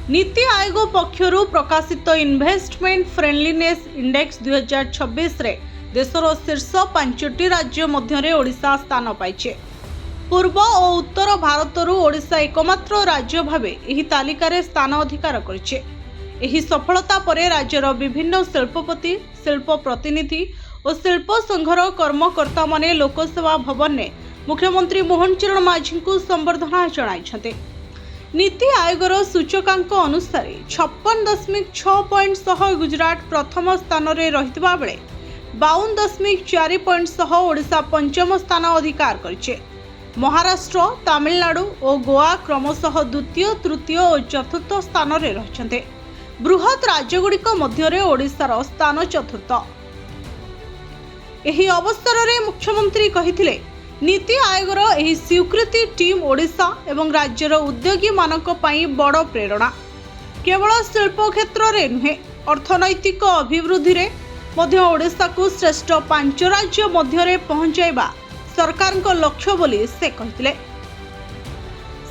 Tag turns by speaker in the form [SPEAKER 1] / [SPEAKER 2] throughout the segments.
[SPEAKER 1] नीति आयोग पक्षरु प्रकाशित investment friendliness index 2026 रे देशर शीर्ष 5टी राज्य मध्य ओडिशा स्थान पाइछे। पूर्व और उत्तर भारतरु ओडिशा एकमात्र राज्य भावे एही तालिकार स्थान अधिकार करिछे। एही सफलता परे राज्यर विभिन्न शिल्पपति, शिल्प प्रतिनिधि और शिल्प संघर कर्मकर्ता माने लोकसेवा भवन ने मुख्यमंत्री मोहन चरण माझी को संबर्धना जणाइछन्ते। नीति आयोगर सूचकांक अनुसार 56.6 पॉइंट सह गुजरात प्रथम स्थान रे रहितबा बेले 52.4 पॉइंट सह ओडिशा पंचम स्थान अधिकार करिछे। महाराष्ट्र, तमिलनाडु और गोवा क्रमशः द्वितीय, तृतीय और चतुर्थ स्थान रे रहिछन्ते। बृहत राज्यगुड़िक मध्य ओडिशार स्थान चतुर्थ। एही अवसर रे मुख्यमंत्री कहिथिले नीति आयोगर एही स्वीकृति टीम ओडिशा एवं राज्यर उद्योगी मानक पई बड़ प्रेरणा। केवल शिल्प क्षेत्र रे नुहे अर्थनैतिक अभिवृद्धि रे मध्य ओडिशा को श्रेष्ठ 5 राज्य मध्य पहुंचाइबा सरकार को लक्ष्य बोली से कहिथिले।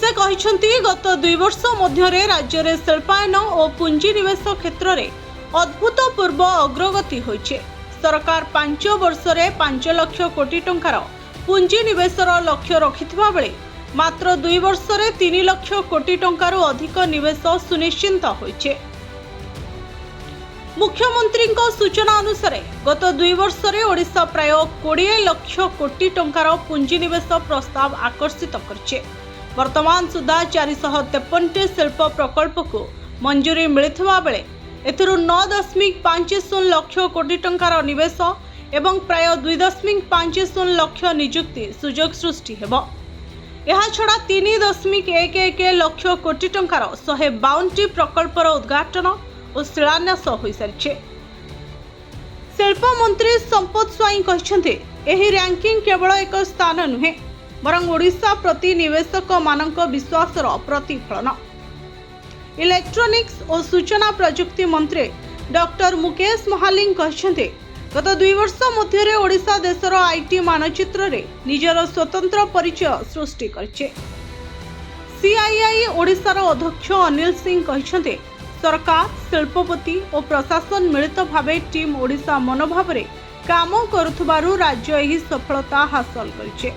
[SPEAKER 1] से कहिसंती गत 2 वर्ष मध्य राज्य रे शिल्पायन और पुंजी निवेश क्षेत्र रे अद्भुतपूर्व अग्रगति होइछे। सरकार 5 वर्ष रे 5 लाख कोटी टंकार पुंजी निवेशर लक्ष्य रखिथिबा बेले मात्र 2 वर्ष रे 3 लाख कोटी टंकारु अधिक निवेश सुनिश्चित होइछे। मुख्यमंत्री सूचना अनुसार गत 2 वर्ष रे ओडिशा प्राय 20 लाख कोटी टंकार पुंजी निवेश प्रस्ताव आकर्षित करछे। वर्तमान सुधा 453 शिल्प प्रकल्प को मंजूरी मिलिथिबा बेले एथिरु 9.50 लाख कोटी टंकार निवेश एवं प्राय 2.50 लाख नियुक्ति सुजोग सृष्टि हेबो। यह छड़ा 3.11 लाख कोटी टंकार 152 प्रकल्पर उद्घाटन और शिलान्यास हो सारिछे। शिल्प मंत्री संपत स्वाई कहिसंते एही रैंकिंग केवल एक स्थान नुहे बरं ओडिशा प्रति निवेशक मानक विश्वासर प्रतिफलन। इलेक्ट्रोनिक्स और सूचना प्रजुक्ति मंत्री डॉक्टर मुकेश महालिंग कहिसंते गत 2 वर्ष मध्य ओडिशा देशर आईटी मानचित्र रे निजर स्वतंत्र परिचय सृष्टि करछे। सीआईआई ओडिशार अध्यक्ष अनिल सिंह कहिसंते सरकार, शिल्पपति और प्रशासन मिलित भावे टीम ओडिशा मनोभाव रे काम करुथबारु राज्य एही सफलता हासिल करछे।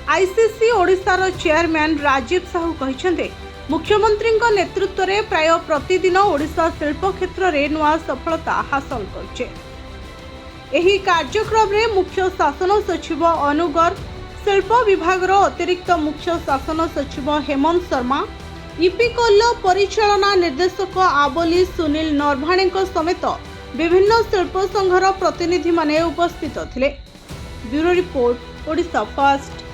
[SPEAKER 1] आईसीसी ओडिशार चेयरमैन राजीव साहू कहिसंते मुख्यमंत्री नेतृत्व रे प्राय प्रतिदिन ओडिशा शिल्प क्षेत्र रे नुआ सफलता हासिल करछे। एही कार्यक्रम रे मुख्य शासन सचिव अनुगर, शिल्प विभाग अतिरिक्त मुख्य शासन सचिव हेमंत शर्मा, इपिकोल परिचालना निर्देशक आबोली सुनील नरभाणे समेत विभिन्न शिल्प संघर प्रतिनिधि माने उपस्थित थिले। Bureau report, Odisha first.